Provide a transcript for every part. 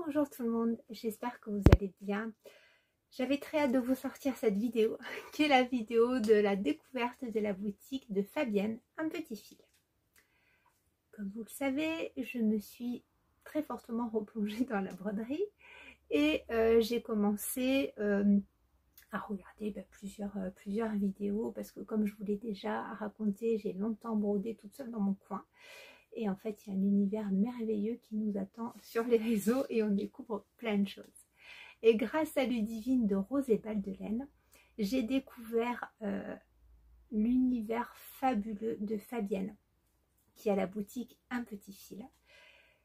Bonjour tout le monde, j'espère que vous allez bien. J'avais très hâte de vous sortir cette vidéo, qui est la vidéo de la découverte de la boutique de Fabienne, un petit fil. Comme vous le savez, je me suis très fortement replongée dans la broderie et j'ai commencé à regarder plusieurs vidéos parce que comme je vous l'ai déjà raconté, j'ai longtemps brodé toute seule dans mon coin. Et en fait, il y a un univers merveilleux qui nous attend sur les réseaux et on découvre plein de choses. Et grâce à Ludivine de Rose et Balles de Laine, j'ai découvert l'univers fabuleux de Fabienne, qui a la boutique Un Petit Fil.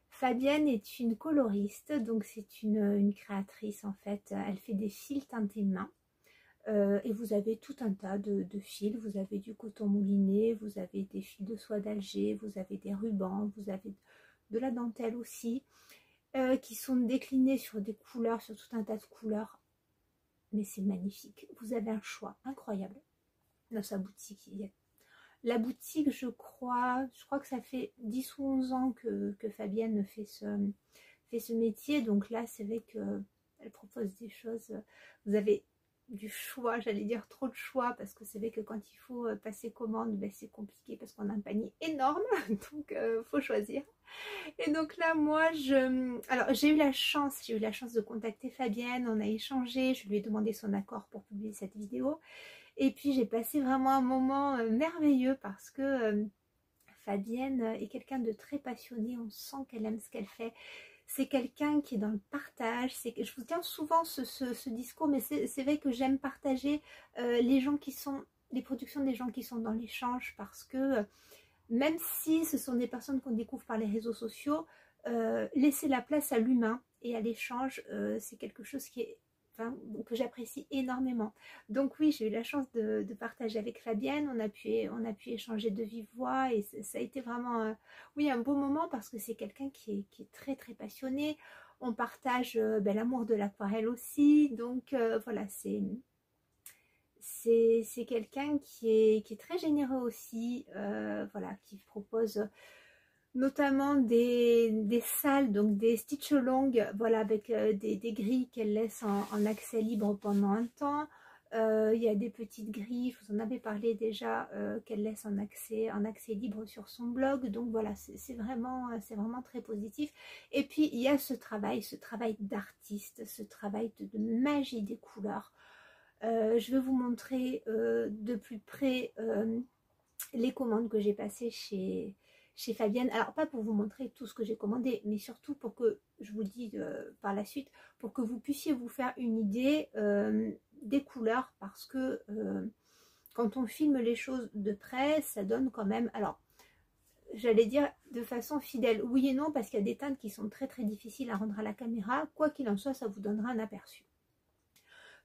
Fabienne est une coloriste, donc c'est une créatrice en fait. Elle fait des fils teintés main. Et vous avez tout un tas de fils, vous avez du coton mouliné, vous avez des fils de soie d'Alger, vous avez des rubans, vous avez de la dentelle aussi, qui sont déclinés sur des couleurs, sur tout un tas de couleurs, mais c'est magnifique. Vous avez un choix incroyable dans sa boutique. La boutique, je crois que ça fait 10 ou 11 ans que Fabienne fait ce métier, donc là c'est vrai qu'elle propose des choses, vous avez du choix, j'allais dire trop de choix, parce que c'est vrai que quand il faut passer commande, ben c'est compliqué parce qu'on a un panier énorme, donc faut choisir. Et donc là moi j'ai eu la chance de contacter Fabienne, on a échangé, je lui ai demandé son accord pour publier cette vidéo, et puis j'ai passé vraiment un moment merveilleux parce que Fabienne est quelqu'un de très passionné, on sent qu'elle aime ce qu'elle fait. C'est quelqu'un qui est dans le partage. Je vous tiens souvent ce discours, mais c'est vrai que j'aime partager les productions des gens qui sont dans l'échange, parce que même si ce sont des personnes qu'on découvre par les réseaux sociaux, laisser la place à l'humain et à l'échange, c'est quelque chose que j'apprécie énormément. Donc oui, j'ai eu la chance de partager avec Fabienne, on a pu échanger de vive voix, et ça a été vraiment oui, un beau moment, parce que c'est quelqu'un qui est très très passionné. On partage l'amour de l'aquarelle aussi, donc voilà, c'est quelqu'un qui est très généreux aussi, voilà, qui propose notamment des salles, donc des stitch along, voilà, avec des grilles qu'elle laisse en accès libre pendant un temps. Il y a des petites grilles, je vous en avais parlé déjà, qu'elle laisse en accès libre sur son blog. Donc voilà, c'est vraiment très positif. Et puis il y a ce travail d'artiste, ce travail de magie des couleurs. Je vais vous montrer de plus près les commandes que j'ai passées chez Fabienne. Alors pas pour vous montrer tout ce que j'ai commandé, mais surtout pour que, je vous le dis par la suite, pour que vous puissiez vous faire une idée des couleurs, parce que quand on filme les choses de près, ça donne quand même, alors j'allais dire de façon fidèle, oui et non, parce qu'il y a des teintes qui sont très très difficiles à rendre à la caméra. Quoi qu'il en soit, ça vous donnera un aperçu.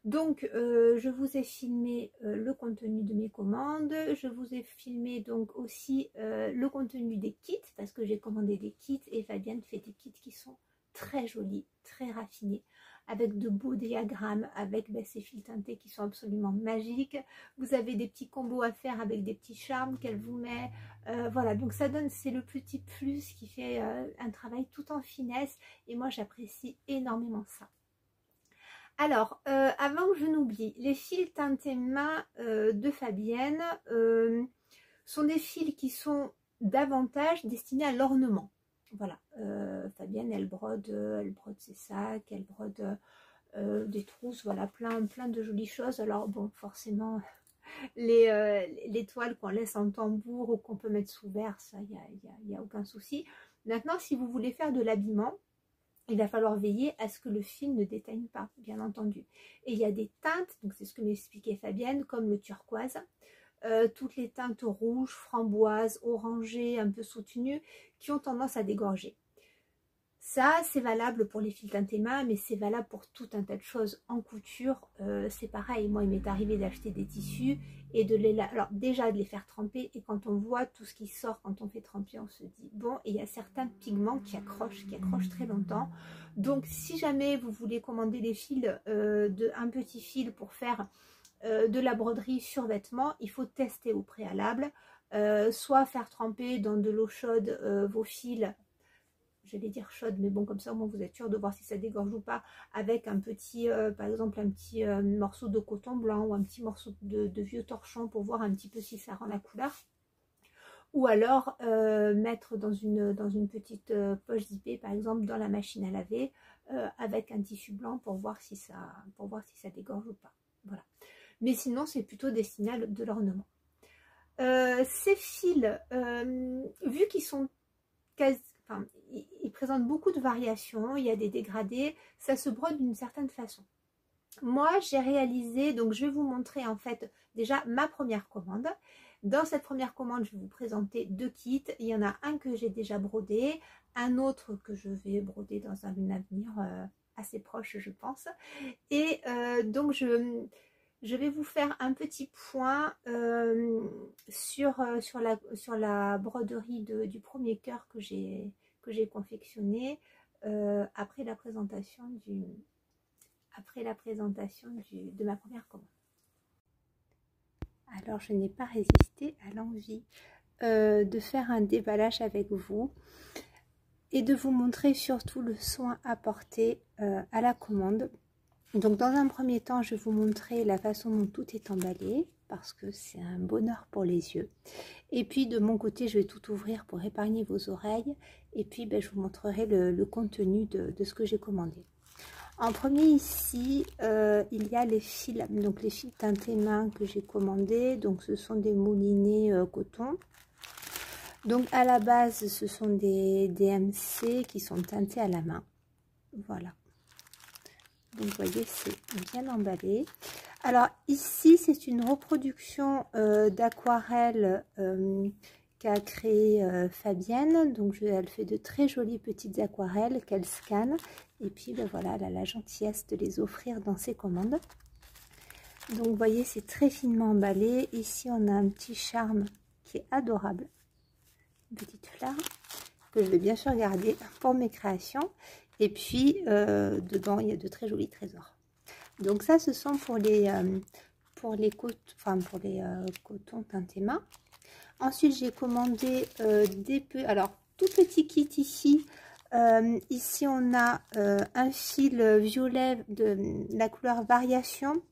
Donc je vous ai filmé le contenu de mes commandes, je vous ai filmé donc aussi le contenu des kits, parce que j'ai commandé des kits et Fabienne fait des kits qui sont très jolis, très raffinés, avec de beaux diagrammes, avec ces fils teintés qui sont absolument magiques. Vous avez des petits combos à faire avec des petits charmes qu'elle vous met, voilà, donc ça donne, c'est le petit plus qui fait un travail tout en finesse, et moi j'apprécie énormément ça. Alors, avant que je n'oublie, les fils teintés main de Fabienne sont des fils qui sont davantage destinés à l'ornement. Voilà, Fabienne, elle brode ses sacs, elle brode des trousses, voilà, plein de jolies choses. Alors bon, forcément, les toiles qu'on laisse en tambour ou qu'on peut mettre sous verre, ça, il n'y a aucun souci. Maintenant, si vous voulez faire de l'habillement, il va falloir veiller à ce que le fil ne déteigne pas, bien entendu. Et il y a des teintes, donc c'est ce que m'expliquait Fabienne, comme le turquoise, toutes les teintes rouges, framboises, orangées, un peu soutenues, qui ont tendance à dégorger. Ça, c'est valable pour les fils teintés main, mais c'est valable pour tout un tas de choses. En couture, c'est pareil. Moi, il m'est arrivé d'acheter des tissus et alors déjà de les faire tremper. Et quand on voit tout ce qui sort quand on fait tremper, on se dit bon. Et il y a certains pigments qui accrochent très longtemps. Donc, si jamais vous voulez commander des fils un petit fil pour faire de la broderie sur vêtements, il faut tester au préalable. Soit faire tremper dans de l'eau chaude vos fils j'allais dire chaude, mais bon, comme ça, au moins, vous êtes sûr de voir si ça dégorge ou pas, avec un petit, par exemple, un petit morceau de coton blanc ou un petit morceau de vieux torchon pour voir un petit peu si ça rend la couleur. Ou alors mettre dans une petite poche zippée, par exemple, dans la machine à laver, avec un tissu blanc pour voir si ça dégorge ou pas. Voilà. Mais sinon, c'est plutôt destiné à de l'ornement. Ces fils, vu qu'ils sont enfin, ils présentent beaucoup de variations, il y a des dégradés, ça se brode d'une certaine façon. Moi, j'ai réalisé, donc je vais vous montrer en fait déjà ma première commande. Dans cette première commande, je vais vous présenter 2 kits. Il y en a un que j'ai déjà brodé, un autre que je vais broder dans un avenir assez proche, je pense. Et donc, je vais vous faire un petit point sur la broderie du premier cœur que j'ai confectionné après la présentation de ma première commande. Alors, je n'ai pas résisté à l'envie de faire un déballage avec vous et de vous montrer surtout le soin apporté à la commande. Donc, dans un premier temps, je vais vous montrer la façon dont tout est emballé parce que c'est un bonheur pour les yeux. Et puis, de mon côté, je vais tout ouvrir pour épargner vos oreilles. Et puis, je vous montrerai le contenu de ce que j'ai commandé. En premier ici, il y a les fils, donc les fils teintés main que j'ai commandés. Donc ce sont des moulinets coton. Donc à la base, ce sont des MC qui sont teintés à la main. Voilà. Donc vous voyez, c'est bien emballé. Alors ici, c'est une reproduction d'aquarelle qu'a créé Fabienne. Donc elle fait de très jolies petites aquarelles qu'elle scanne. Et puis voilà, elle a la gentillesse de les offrir dans ses commandes. Donc vous voyez, c'est très finement emballé. Ici, on a un petit charme qui est adorable. Une petite fleur que je vais bien sûr garder pour mes créations. Et puis, dedans, il y a de très jolis trésors. Donc ça, ce sont pour les cotons teintés main. Ensuite, j'ai commandé alors tout petit kit ici. Ici, on a un fil violet de la couleur variation.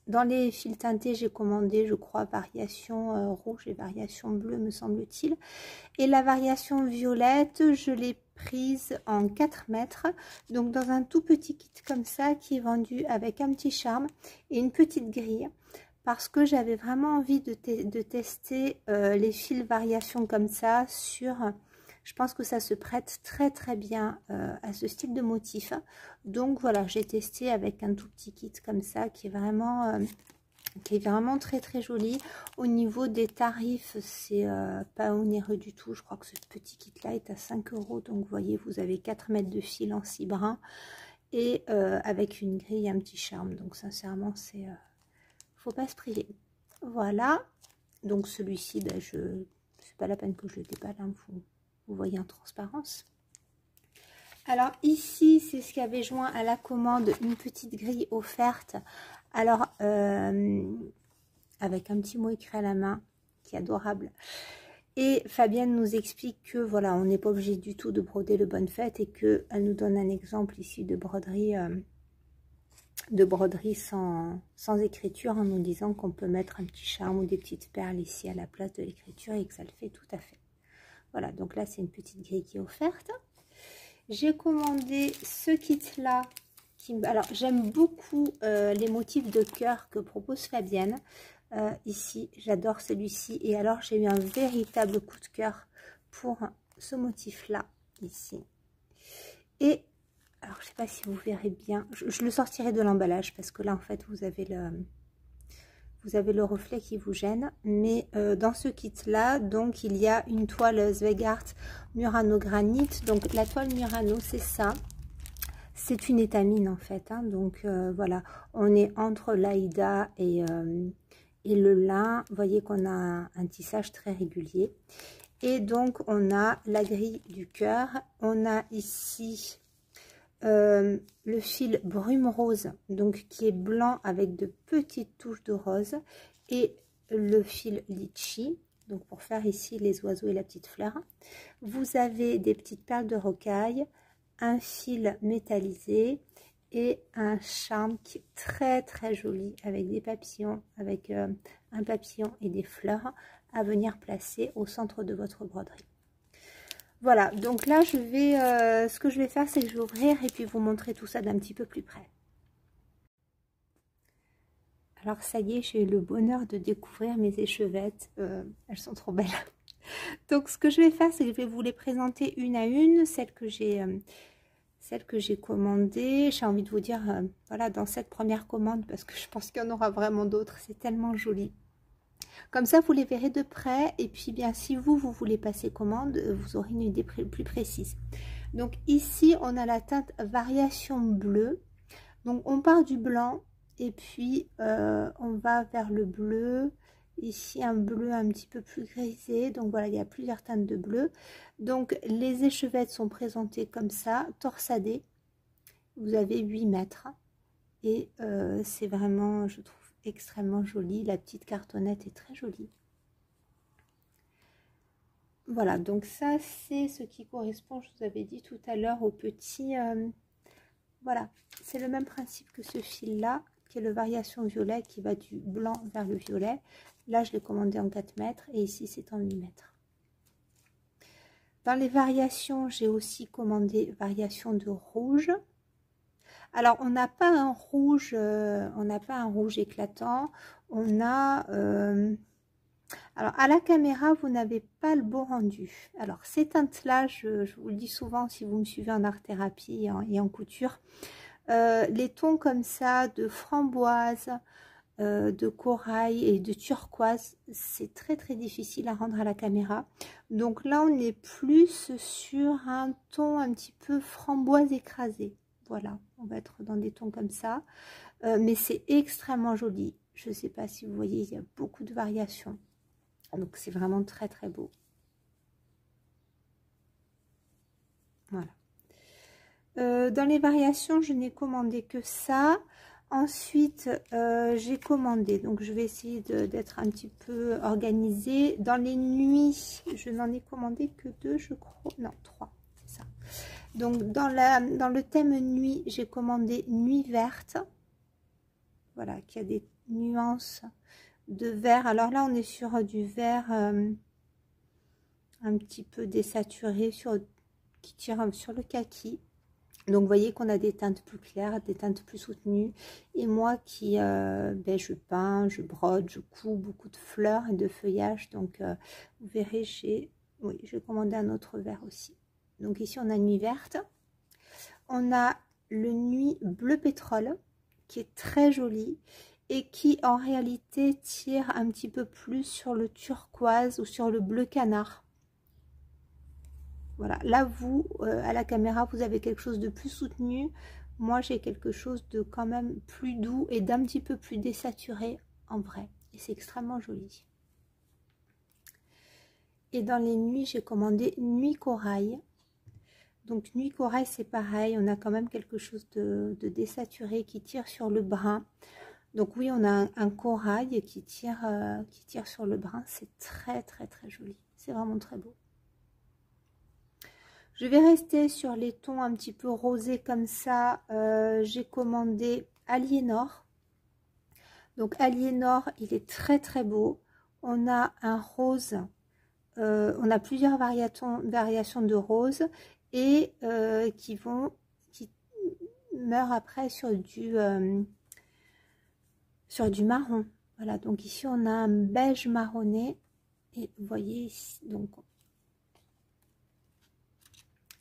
Dans les fils teintés, j'ai commandé, je crois, variation rouge et variation bleue, me semble-t-il. Et la variation violette, je l'ai prise en 4 mètres. Donc, dans un tout petit kit comme ça, qui est vendu avec un petit charme et une petite grille. Parce que j'avais vraiment envie de tester les fils variation comme ça sur... Je pense que ça se prête très très bien à ce style de motif. Donc voilà, j'ai testé avec un tout petit kit comme ça qui est vraiment très très joli. Au niveau des tarifs, c'est pas onéreux du tout. Je crois que ce petit kit là est à 5 €. Donc vous voyez, vous avez 4 mètres de fil en 6 brins et avec une grille, un petit charme. Donc sincèrement, c'est faut pas se priver. Voilà. Donc celui-ci, c'est pas la peine que je le déballe, hein, vous voyez en transparence. Alors ici, c'est ce qui avait joint à la commande, une petite grille offerte. Alors, avec un petit mot écrit à la main, qui est adorable. Et Fabienne nous explique que voilà, on n'est pas obligé du tout de broder le Bonne Fête et qu'elle nous donne un exemple ici de broderie sans écriture, en nous disant qu'on peut mettre un petit charme ou des petites perles ici à la place de l'écriture et que ça le fait tout à fait. Voilà, donc là, c'est une petite grille qui est offerte. J'ai commandé ce kit-là. Alors, j'aime beaucoup les motifs de cœur que propose Fabienne. Ici, j'adore celui-ci. Et alors, j'ai eu un véritable coup de cœur pour ce motif-là, ici. Et, alors, je ne sais pas si vous verrez bien. Je le sortirai de l'emballage parce que là, en fait, vous avez le reflet qui vous gêne, mais dans ce kit là, donc il y a une toile Zweigart Murano Granit. Donc la toile Murano, c'est ça, c'est une étamine en fait, hein. Donc voilà, on est entre l'Aïda et le lin. Vous voyez qu'on a un tissage très régulier. Et donc on a la grille du cœur, on a ici le fil brume rose, donc qui est blanc avec de petites touches de rose, et le fil litchi donc pour faire ici les oiseaux et la petite fleur. Vous avez des petites perles de rocaille, un fil métallisé et un charme qui est très joli avec des papillons, avec un papillon et des fleurs à venir placer au centre de votre broderie. Voilà, donc là je vais, ce que je vais faire, c'est que je vais ouvrir et puis vous montrer tout ça d'un petit peu plus près. Alors ça y est, j'ai eu le bonheur de découvrir mes échevettes, elles sont trop belles. Donc ce que je vais faire, c'est que je vais vous les présenter une à une, celles que j'ai commandées. J'ai envie de vous dire, voilà, dans cette première commande, parce que je pense qu'il y en aura vraiment d'autres, c'est tellement joli. Comme ça, vous les verrez de près. Et puis, bien, si vous voulez passer commande, vous aurez une idée plus précise. Donc, ici, on a la teinte Variation Bleue. Donc, on part du blanc et puis on va vers le bleu. Ici, un bleu un petit peu plus grisé. Donc, voilà, il y a plusieurs teintes de bleu. Donc, les échevettes sont présentées comme ça, torsadées. Vous avez 8 mètres. Et c'est vraiment, je trouve, extrêmement jolie. La petite cartonnette est très jolie. Voilà, donc ça c'est ce qui correspond, je vous avais dit tout à l'heure, au petit, voilà, c'est le même principe que ce fil là, qui est le Variation Violet, qui va du blanc vers le violet. Là je l'ai commandé en 4 mètres et ici c'est en 8 mètres. Dans les variations, j'ai aussi commandé variation de rouge. Alors, on n'a pas un rouge, éclatant. On a, alors à la caméra, vous n'avez pas le beau rendu. Alors ces teintes-là, je vous le dis souvent si vous me suivez en art-thérapie et en couture, les tons comme ça de framboise, de corail et de turquoise, c'est très difficile à rendre à la caméra. Donc là, on est plus sur un ton un petit peu framboise écrasée. Voilà, on va être dans des tons comme ça, mais c'est extrêmement joli. Je ne sais pas si vous voyez, il y a beaucoup de variations, donc c'est vraiment très beau. Voilà. Dans les variations, je n'ai commandé que ça. Ensuite, j'ai commandé, donc je vais essayer d'être un petit peu organisée. Dans les nuits, je n'en ai commandé que 2, je crois, non 3, c'est ça. Donc dans le thème nuit, j'ai commandé nuit verte. Voilà, qui a des nuances de vert. Alors là, on est sur du vert un petit peu désaturé, qui tire sur le kaki. Donc vous voyez qu'on a des teintes plus claires, des teintes plus soutenues. Et moi qui je peins, je brode, je couds beaucoup de fleurs et de feuillages. Donc vous verrez, j'ai commandé un autre vert aussi. Donc ici on a nuit verte. On a le nuit bleu pétrole qui est très joli et qui en réalité tire un petit peu plus sur le turquoise ou sur le bleu canard. Voilà, là vous, à la caméra, vous avez quelque chose de plus soutenu. Moi, j'ai quelque chose de quand même plus doux et d'un petit peu plus désaturé en vrai. Et c'est extrêmement joli. Et dans les nuits, j'ai commandé nuit corail. Donc nuit corail, c'est pareil. On a quand même quelque chose de désaturé qui tire sur le brun. Donc oui, on a un corail qui tire sur le brun. C'est très joli. C'est vraiment très beau. Je vais rester sur les tons un petit peu rosés comme ça. J'ai commandé Aliénor. Donc Aliénor, il est très beau. On a un rose. On a plusieurs variations de rose et qui meurent après sur du marron. Voilà, donc ici on a un beige marronné et vous voyez ici, donc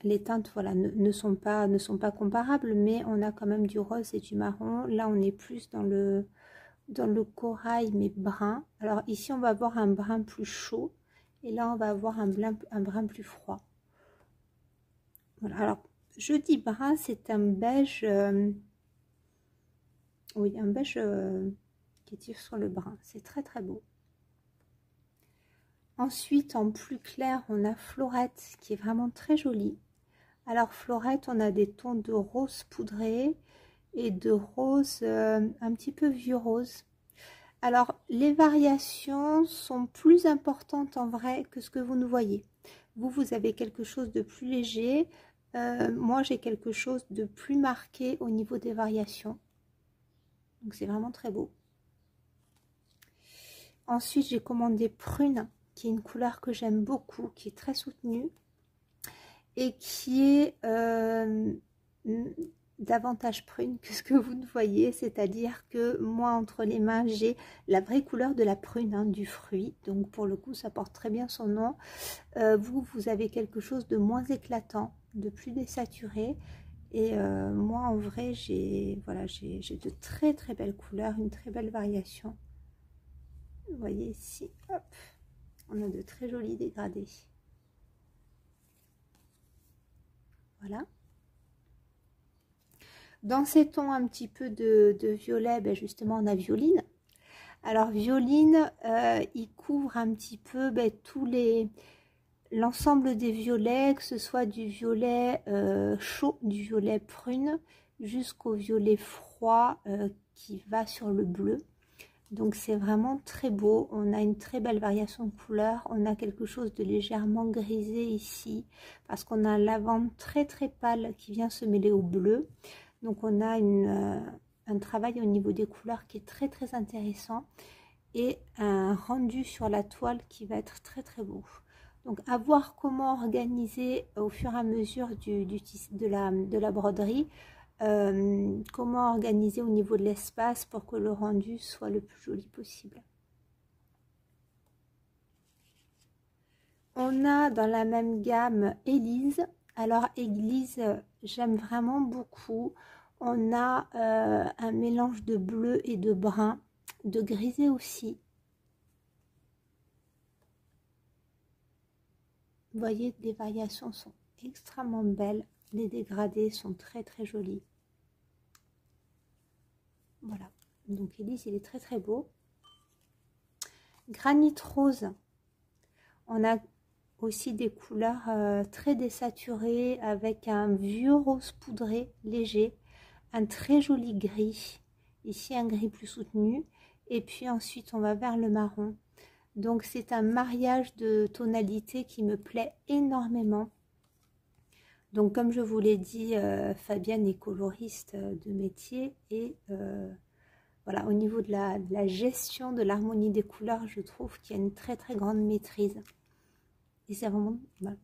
les teintes, voilà, ne sont pas comparables, mais on a quand même du rose et du marron. Là, on est plus dans le corail, mais brun. Alors ici, on va avoir un brun plus chaud. Et là, on va avoir un brun plus froid. Voilà, alors, je dis brun, c'est un beige... oui, un beige qui tire sur le brun. C'est très beau. Ensuite, en plus clair, on a Florette, qui est vraiment très jolie. Alors Florette, on a des tons de rose poudré et de rose un petit peu vieux rose. Alors, les variations sont plus importantes en vrai que ce que vous nous voyez. Vous avez quelque chose de plus léger. Moi, j'ai quelque chose de plus marqué au niveau des variations. Donc, c'est vraiment très beau. Ensuite, j'ai commandé Prune, qui est une couleur que j'aime beaucoup, qui est très soutenue et qui est davantage prune que ce que vous ne voyez, c'est-à-dire que moi, entre les mains, j'ai la vraie couleur de la prune, hein, du fruit. Donc, pour le coup, ça porte très bien son nom. Vous avez quelque chose de moins éclatant, de plus désaturé. Et moi, en vrai, j'ai de très très belles couleurs, une très belle variation. Vous voyez ici, hop, on a de très jolis dégradés. Voilà. Dans ces tons un petit peu de violet, ben justement, on a Violine. Alors, Violine, il couvre un petit peu l'ensemble des violets, que ce soit du violet chaud, du violet prune, jusqu'au violet froid qui va sur le bleu. Donc c'est vraiment très beau, on a une très belle variation de couleurs, on a quelque chose de légèrement grisé ici, parce qu'on a un lavande très très pâle qui vient se mêler au bleu. Donc on a un travail au niveau des couleurs qui est très très intéressant, et un rendu sur la toile qui va être très très beau. Donc à voir comment organiser au fur et à mesure de la broderie, comment organiser au niveau de l'espace pour que le rendu soit le plus joli possible. On a dans la même gamme Élise. Alors Élise, j'aime vraiment beaucoup. On a un mélange de bleu et de brun, de grisé aussi. Vous voyez, les variations sont extrêmement belles. Les dégradés sont très très jolis. Voilà, donc Élise, il est très très beau. Granit rose, on a aussi des couleurs très désaturées avec un vieux rose poudré léger, un très joli gris, ici un gris plus soutenu, et puis ensuite on va vers le marron. Donc c'est un mariage de tonalités qui me plaît énormément. Donc comme je vous l'ai dit, Fabienne est coloriste de métier, et voilà, au niveau de la gestion de l'harmonie des couleurs, je trouve qu'il y a une très très grande maîtrise. Et c'est vraiment,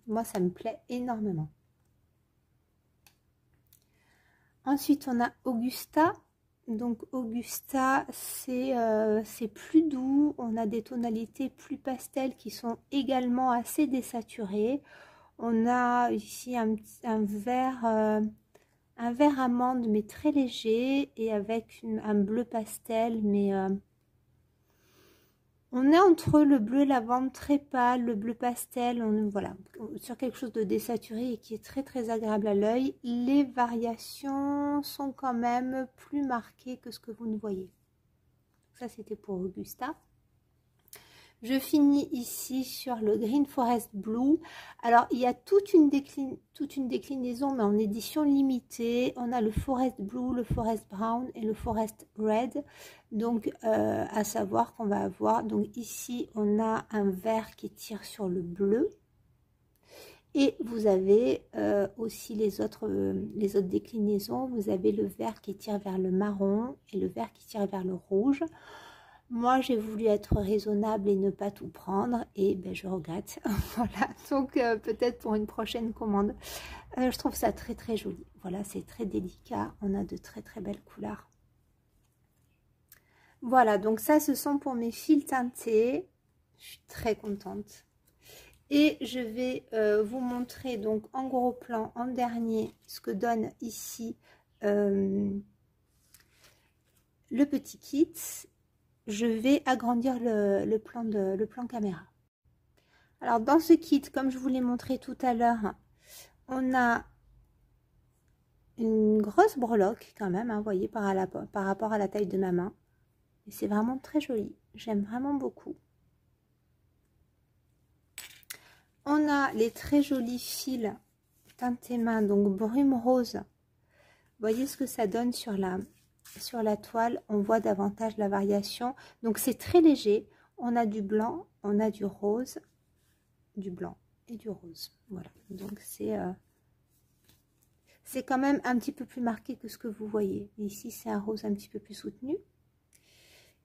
moi ça me plaît énormément. Ensuite on a Augusta. Donc Augusta, c'est plus doux, on a des tonalités plus pastel qui sont également assez désaturées. On a ici un vert amande mais très léger, et avec un bleu pastel, mais on est entre le bleu lavande très pâle, le bleu pastel, voilà, sur quelque chose de désaturé et qui est très très agréable à l'œil. Les variations sont quand même plus marquées que ce que vous ne voyez. Ça, c'était pour Augusta. Je finis ici sur le Green Forest Blue. Alors, il y a toute une déclinaison, mais en édition limitée. On a le Forest Blue, le Forest Brown et le Forest Red. Donc, à savoir qu'on va avoir... Donc, ici, on a un vert qui tire sur le bleu. Et vous avez aussi les autres déclinaisons. Vous avez le vert qui tire vers le marron et le vert qui tire vers le rouge. Moi, j'ai voulu être raisonnable et ne pas tout prendre, et ben, je regrette. Voilà, donc peut-être pour une prochaine commande. Je trouve ça très très joli. Voilà, c'est très délicat. On a de très très belles couleurs. Voilà, donc ça, ce sont pour mes fils teintés. Je suis très contente. Et je vais vous montrer donc en gros plan, en dernier, ce que donne ici le petit kit. Je vais agrandir le plan caméra. Alors dans ce kit, comme je vous l'ai montré tout à l'heure, on a une grosse breloque quand même, hein, vous voyez, par rapport à la taille de ma main. Et c'est vraiment très joli, j'aime vraiment beaucoup. On a les très jolis fils teintés main, donc brume rose. Vous voyez ce que ça donne sur sur la toile, on voit davantage la variation. Donc c'est très léger. On a du blanc, on a du rose, du blanc et du rose. Voilà, donc c'est quand même un petit peu plus marqué que ce que vous voyez. Ici, c'est un rose un petit peu plus soutenu.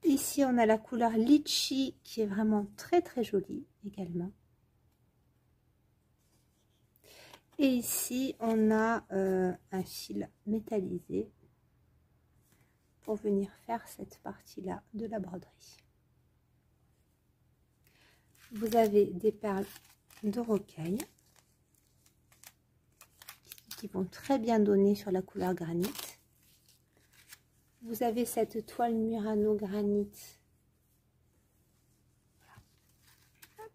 Ici, on a la couleur litchi qui est vraiment très très jolie également. Et ici, on a un fil métallisé pour venir faire cette partie-là de la broderie. Vous avez des perles de rocaille qui vont très bien donner sur la couleur granit. Vous avez cette toile Murano granit. Voilà.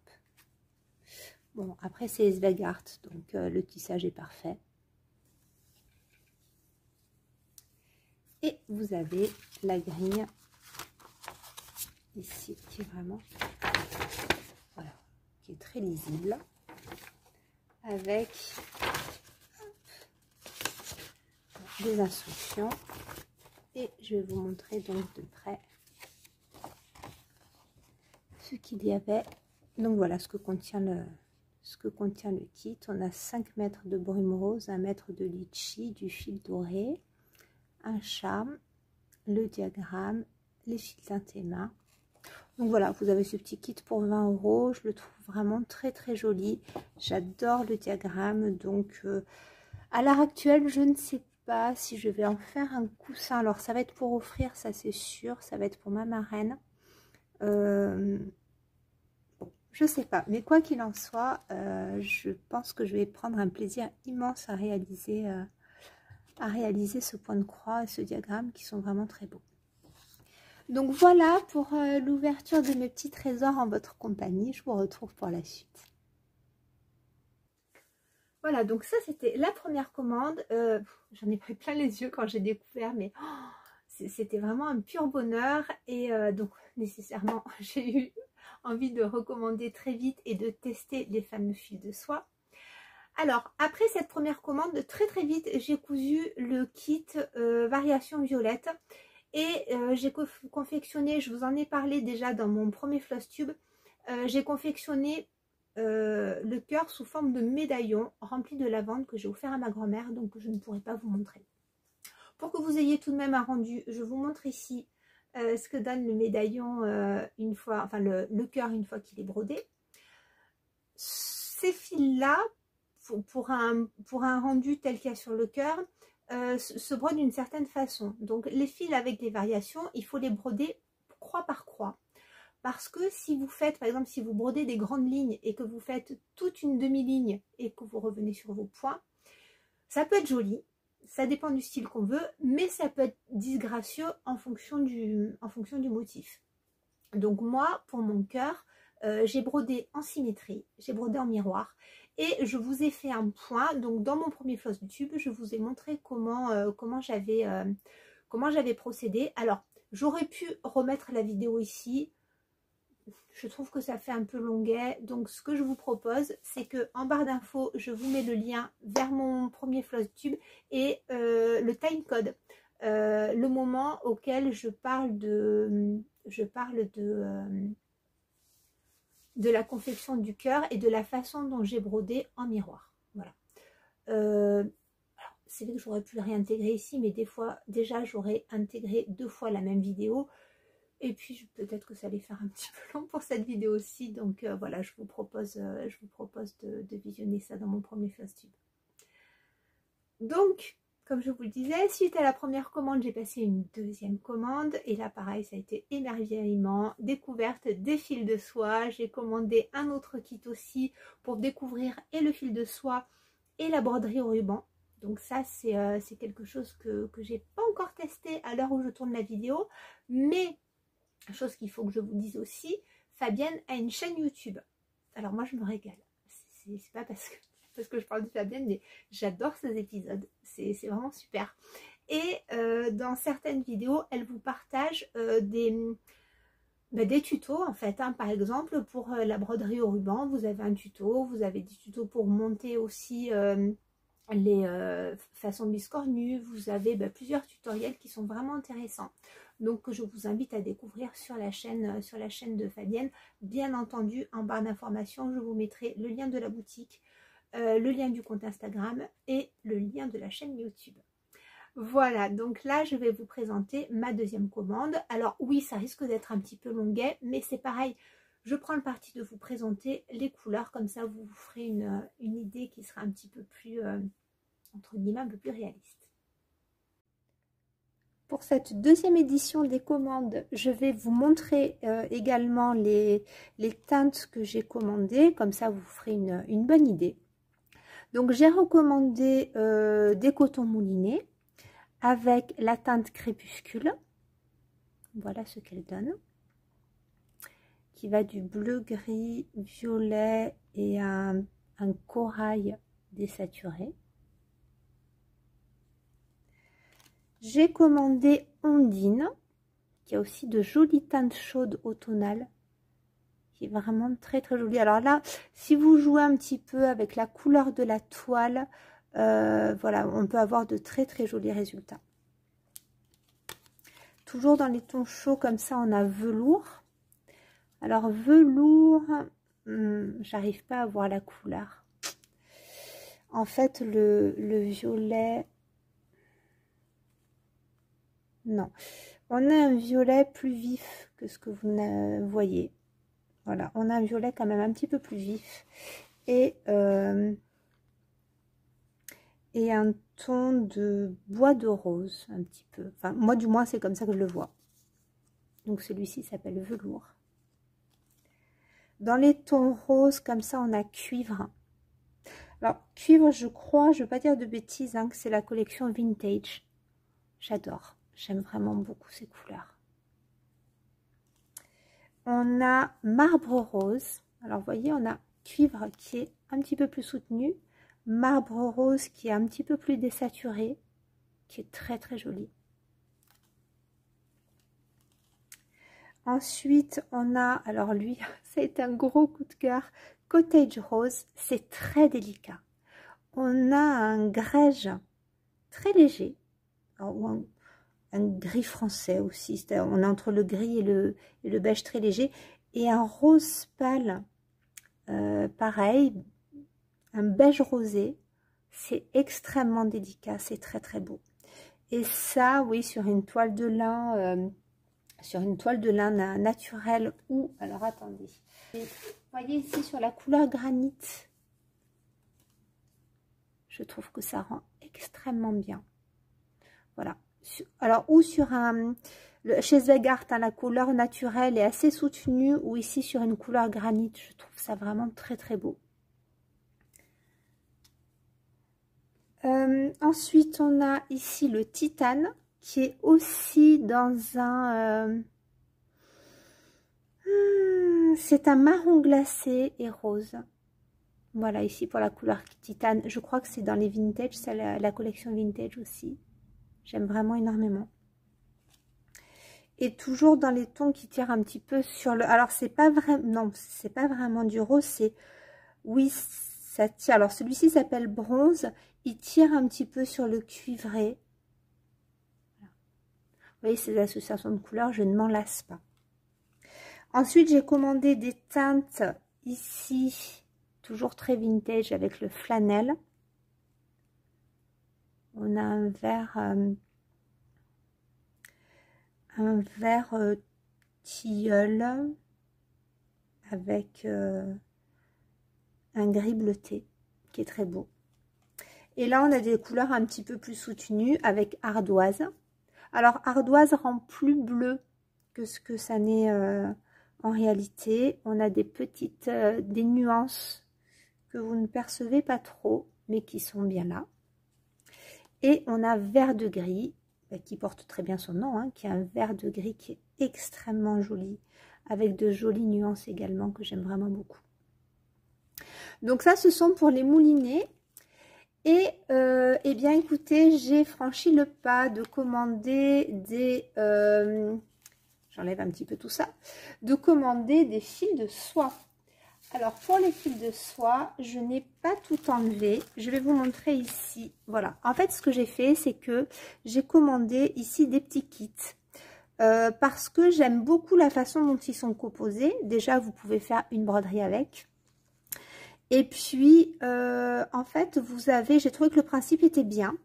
Bon, après c'est Svegart, donc le tissage est parfait. Et vous avez la grille ici qui est vraiment, voilà, qui est très lisible, avec des instructions. Et je vais vous montrer donc de près ce qu'il y avait. Donc voilà ce que contient le kit. On a 5 mètres de brume rose, 1 mètre de litchi, du fil doré, un charme, le diagramme, les fils teintés main. Donc voilà, vous avez ce petit kit pour 20 €. Je le trouve vraiment très très joli. J'adore le diagramme. Donc à l'heure actuelle, je ne sais pas si je vais en faire un coussin. Alors ça va être pour offrir, ça c'est sûr. Ça va être pour ma marraine. Bon, je sais pas. Mais quoi qu'il en soit, je pense que je vais prendre un plaisir immense à réaliser ce point de croix et ce diagramme qui sont vraiment très beaux. Donc voilà pour l'ouverture de mes petits trésors en votre compagnie. Je vous retrouve pour la suite. Voilà, donc ça c'était la première commande. J'en ai pris plein les yeux quand j'ai découvert, mais oh, c'était vraiment un pur bonheur. Et donc nécessairement j'ai eu envie de recommander très vite et de tester les fameux fils de soie. Alors après cette première commande, très très vite j'ai cousu le kit variation violette. Et j'ai confectionné, je vous en ai parlé déjà dans mon premier floss tube, j'ai confectionné le cœur sous forme de médaillon rempli de lavande que j'ai offert à ma grand-mère, donc je ne pourrai pas vous montrer. Pour que vous ayez tout de même un rendu, je vous montre ici ce que donne le médaillon une fois, enfin le cœur une fois qu'il est brodé. Ces fils-là, pour un rendu tel qu'il y a sur le cœur, se brode d'une certaine façon. Donc les fils avec des variations, il faut les broder croix par croix. Parce que si vous faites, par exemple, si vous brodez des grandes lignes et que vous faites toute une demi-ligne et que vous revenez sur vos points, ça peut être joli, ça dépend du style qu'on veut, mais ça peut être disgracieux en fonction du motif. Donc moi, pour mon cœur, j'ai brodé en symétrie, j'ai brodé en miroir. Et je vous ai fait un point, donc dans mon premier floss tube, je vous ai montré comment j'avais procédé. Alors, j'aurais pu remettre la vidéo ici. Je trouve que ça fait un peu longuet. Donc, ce que je vous propose, c'est que en barre d'infos, je vous mets le lien vers mon premier floss tube et le timecode. Le moment auquel je parle de la confection du cœur et de la façon dont j'ai brodé en miroir. Voilà. C'est vrai que j'aurais pu le réintégrer ici, mais des fois, déjà, j'aurais intégré 2 fois la même vidéo. Et puis, peut-être que ça allait faire un petit peu long pour cette vidéo aussi. Donc, voilà, je vous propose de visionner ça dans mon premier floss tube. Donc, comme je vous le disais, suite à la première commande, j'ai passé une deuxième commande. Et là, pareil, ça a été émerveillement, découverte des fils de soie. J'ai commandé un autre kit aussi pour découvrir et le fil de soie et la broderie au ruban. Donc ça, c'est quelque chose que j'ai pas encore testé à l'heure où je tourne la vidéo. Mais, chose qu'il faut que je vous dise aussi, Fabienne a une chaîne YouTube. Alors moi, je me régale. C'est pas parce que je parle de Fabienne, mais j'adore ces épisodes, c'est vraiment super. Et dans certaines vidéos, elle vous partage des tutos en fait, hein. Par exemple, pour la broderie au ruban, vous avez un tuto, vous avez des tutos pour monter aussi les façons biscornues, vous avez plusieurs tutoriels qui sont vraiment intéressants. Donc je vous invite à découvrir sur la chaîne de Fabienne. Bien entendu, en barre d'informations, je vous mettrai le lien de la boutique, le lien du compte Instagram et le lien de la chaîne YouTube. Voilà, donc là je vais vous présenter ma deuxième commande. Alors oui, ça risque d'être un petit peu longuet, mais c'est pareil, je prends le parti de vous présenter les couleurs, comme ça vous vous ferez une idée qui sera un petit peu plus, entre guillemets, un peu plus réaliste. Pour cette deuxième édition des commandes, je vais vous montrer également les teintes que j'ai commandées, comme ça vous ferez une bonne idée. Donc j'ai recommandé des cotons moulinés avec la teinte crépuscule. Voilà ce qu'elle donne. Qui va du bleu, gris, violet et un corail désaturé. J'ai commandé Ondine, qui a aussi de jolies teintes chaudes automnales, qui est vraiment très très jolie. Alors là, si vous jouez un petit peu avec la couleur de la toile, voilà, on peut avoir de très très jolis résultats. Toujours dans les tons chauds comme ça, on a velours. Alors velours, j'arrive pas à voir la couleur. En fait, le violet, non. On a un violet plus vif que ce que vous voyez. Voilà, on a un violet quand même un petit peu plus vif. Et un ton de bois de rose, un petit peu. Enfin, moi du moins, c'est comme ça que je le vois. Donc celui-ci s'appelle velours. Dans les tons roses, comme ça, on a cuivre. Alors, cuivre, je crois, je ne veux pas dire de bêtises, hein, que c'est la collection Vintage. J'adore. J'aime vraiment beaucoup ces couleurs. On a marbre rose. Alors, vous voyez, on a cuivre qui est un petit peu plus soutenu. Marbre rose qui est un petit peu plus désaturé, qui est très, très joli. Ensuite, on a, alors lui, c'est un gros coup de cœur, Cottage Rose, c'est très délicat. On a un grège très léger, ou un gris français aussi, on est entre le gris et le beige très léger, et un rose pâle, pareil, un beige rosé, c'est extrêmement délicat, c'est très très beau. Et ça, oui, sur une toile de lin... sur une toile de lin naturelle ou, alors attendez, vous voyez ici sur la couleur granit, je trouve que ça rend extrêmement bien. Voilà, alors ou sur chez Zweigart, hein, la couleur naturelle est assez soutenue, ou ici sur une couleur granit, je trouve ça vraiment très très beau. Ensuite, on a ici le titane, qui est aussi dans un... c'est un marron glacé et rose. Voilà, ici pour la couleur titane. Je crois que c'est dans les vintage, c'est la collection vintage aussi. J'aime vraiment énormément. Et toujours dans les tons qui tirent un petit peu sur le... Alors, c'est pas vraiment... Non, c'est pas vraiment du rose, c'est... Oui, ça tire. Alors, celui-ci s'appelle bronze. Il tire un petit peu sur le cuivré. Vous voyez, ces associations de couleurs, je ne m'en lasse pas. Ensuite, j'ai commandé des teintes ici, toujours très vintage, avec le flanelle. On a un vert tilleul avec un gris bleuté qui est très beau. Et là, on a des couleurs un petit peu plus soutenues avec ardoise. Alors, ardoise rend plus bleu que ce que ça n'est en réalité. On a des petites, des nuances que vous ne percevez pas trop, mais qui sont bien là. Et on a vert de gris, qui porte très bien son nom, hein, qui est un vert de gris qui est extrêmement joli, avec de jolies nuances également que j'aime vraiment beaucoup. Donc ça, ce sont pour les moulinets. Et eh bien écoutez, j'ai franchi le pas de commander des... j'enlève un petit peu tout ça. De commander des fils de soie. Alors pour les fils de soie, je n'ai pas tout enlevé. Je vais vous montrer ici. Voilà. En fait, ce que j'ai fait, c'est que j'ai commandé ici des petits kits. Parce que j'aime beaucoup la façon dont ils sont composés. Déjà, vous pouvez faire une broderie avec. Et puis, en fait, vous avez, j'ai trouvé que le principe était bien.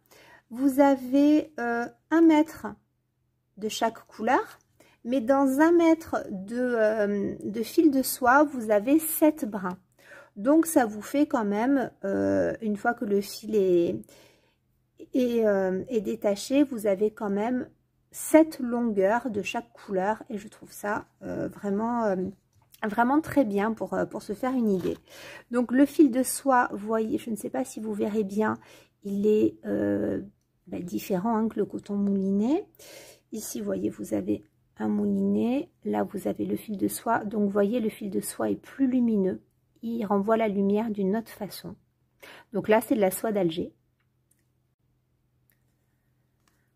Vous avez 1 mètre de chaque couleur. Mais dans 1 mètre de fil de soie, vous avez 7 brins. Donc, ça vous fait quand même, une fois que le fil est détaché, vous avez quand même 7 longueurs de chaque couleur. Et je trouve ça vraiment très bien pour se faire une idée. Donc, le fil de soie, vous voyez, je ne sais pas si vous verrez bien, il est différent hein, que le coton mouliné. Ici, vous voyez, vous avez un moulinet, là vous avez le fil de soie, donc vous voyez le fil de soie est plus lumineux, il renvoie la lumière d'une autre façon. Donc là c'est de la soie d'Alger.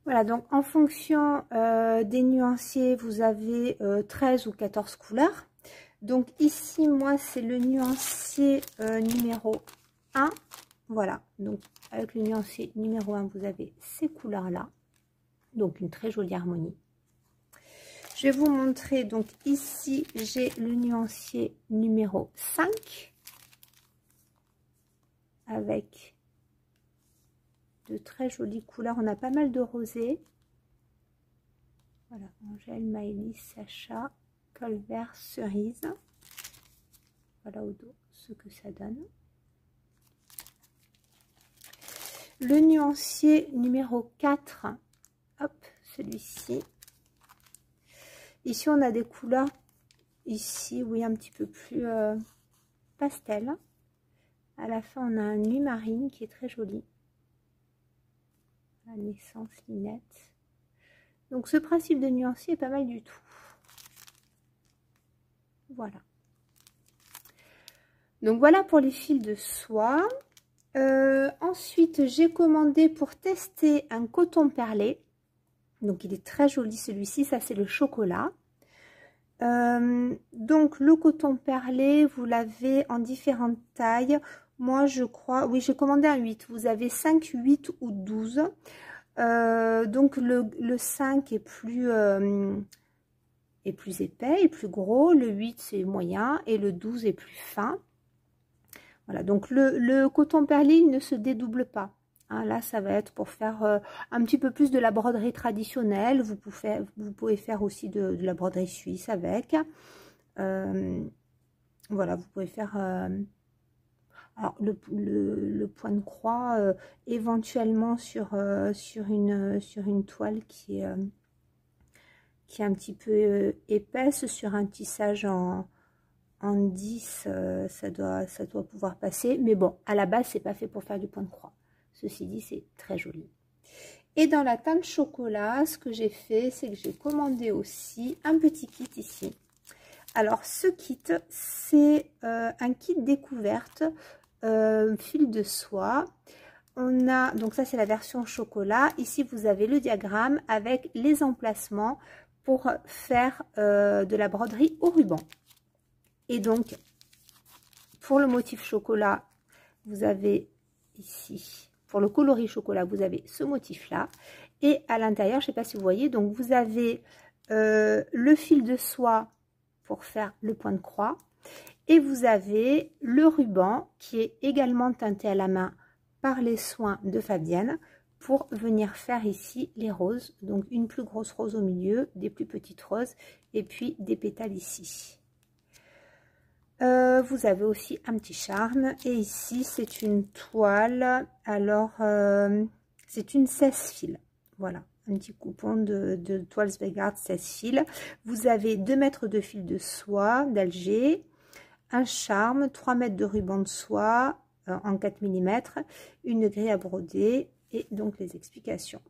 Voilà, donc en fonction des nuanciers, vous avez 13 ou 14 couleurs. Donc ici moi c'est le nuancier numéro 1, voilà, donc avec le nuancier numéro 1 vous avez ces couleurs là, donc une très jolie harmonie. Je vais vous montrer, donc ici, j'ai le nuancier numéro 5 avec de très jolies couleurs. On a pas mal de rosés. Voilà, Angèle, Maëlys, Sacha, col vert, cerise. Voilà au dos ce que ça donne. Le nuancier numéro 4, hop, celui-ci. Ici, on a des couleurs, ici, oui, un petit peu plus pastel. À la fin, on a un nuit marine qui est très joli. La naissance, linette. Donc, ce principe de nuancier est pas mal du tout. Voilà. Donc, voilà pour les fils de soie. Ensuite, j'ai commandé pour tester un coton perlé. Donc, il est très joli celui-ci. Ça, c'est le chocolat. Donc, le coton perlé, vous l'avez en différentes tailles. Moi, je crois... Oui, j'ai commandé un 8. Vous avez 5, 8 ou 12. Donc, le 5 est plus épais et plus gros. Le 8, c'est moyen. Et le 12 est plus fin. Voilà, donc le coton perlé, il ne se dédouble pas. Hein, là, ça va être pour faire un petit peu plus de la broderie traditionnelle. Vous pouvez faire aussi de la broderie suisse avec. Voilà, vous pouvez faire alors le point de croix éventuellement sur une toile qui est un petit peu épaisse, sur un tissage en 10, ça doit pouvoir passer. Mais bon, à la base, c'est pas fait pour faire du point de croix. Ceci dit, c'est très joli. Et dans la teinte chocolat, ce que j'ai fait, c'est que j'ai commandé aussi un petit kit ici. Alors, ce kit, c'est un kit découverte fil de soie. On a, donc ça, c'est la version chocolat. Ici, vous avez le diagramme avec les emplacements pour faire de la broderie au ruban. Et donc, pour le motif chocolat, vous avez ici... Pour le coloris chocolat, vous avez ce motif-là. Et à l'intérieur, je ne sais pas si vous voyez, donc vous avez le fil de soie pour faire le point de croix. Et vous avez le ruban qui est également teinté à la main par les soins de Fabienne pour venir faire ici les roses. Donc une plus grosse rose au milieu, des plus petites roses et puis des pétales ici. Vous avez aussi un petit charme et ici c'est une toile, alors c'est une 16 fils, voilà, un petit coupon de toile Svegard 16 fils. Vous avez 2 mètres de fil de soie d'Alger, un charme, 3 mètres de ruban de soie en 4 mm, une grille à broder et donc les explications.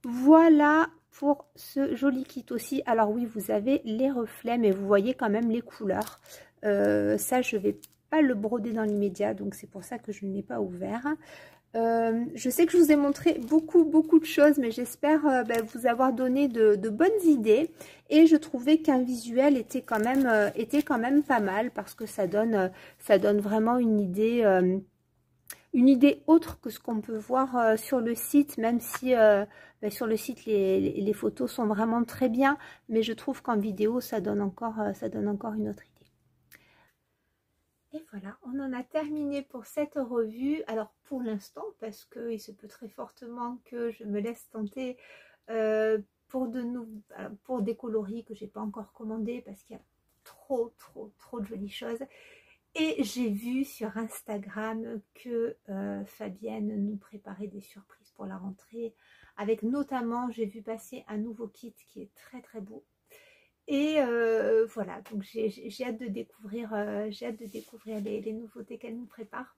Voilà pour ce joli kit aussi. Alors oui, vous avez les reflets, mais vous voyez quand même les couleurs. Ça, je vais pas le broder dans l'immédiat, donc c'est pour ça que je ne l'ai pas ouvert. Je sais que je vous ai montré beaucoup de choses, mais j'espère vous avoir donné de bonnes idées. Et je trouvais qu'un visuel était quand même pas mal parce que ça donne vraiment une idée autre que ce qu'on peut voir sur le site, même si sur le site les photos sont vraiment très bien, mais je trouve qu'en vidéo ça donne encore une autre idée. Et voilà, on en a terminé pour cette revue. Alors pour l'instant, parce qu'il se peut très fortement que je me laisse tenter pour des coloris que j'ai pas encore commandés parce qu'il y a trop de jolies choses. Et j'ai vu sur Instagram que Fabienne nous préparait des surprises pour la rentrée. Avec notamment, j'ai vu passer un nouveau kit qui est très beau. Et voilà, donc j'ai hâte de découvrir, les nouveautés qu'elle nous prépare.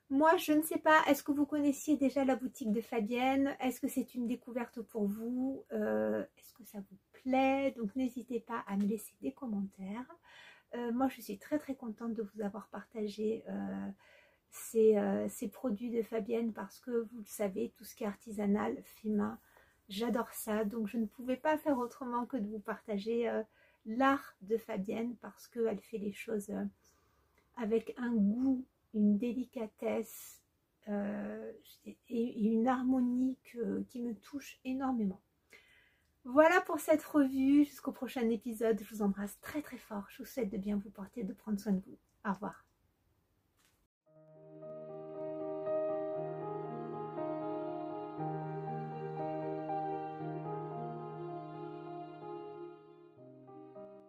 Moi, je ne sais pas, est-ce que vous connaissiez déjà la boutique de Fabienne? Est-ce que c'est une découverte pour vous? Est-ce que ça vous plaît? Donc n'hésitez pas à me laisser des commentaires. Moi, je suis très contente de vous avoir partagé ces produits de Fabienne parce que vous le savez, tout ce qui est artisanal, fait main, j'adore ça. Donc, je ne pouvais pas faire autrement que de vous partager l'art de Fabienne parce qu'elle fait les choses avec un goût, une délicatesse et une harmonie qui me touche énormément. Voilà pour cette revue. Jusqu'au prochain épisode. Je vous embrasse très fort. Je vous souhaite de bien vous porter, de prendre soin de vous. Au revoir.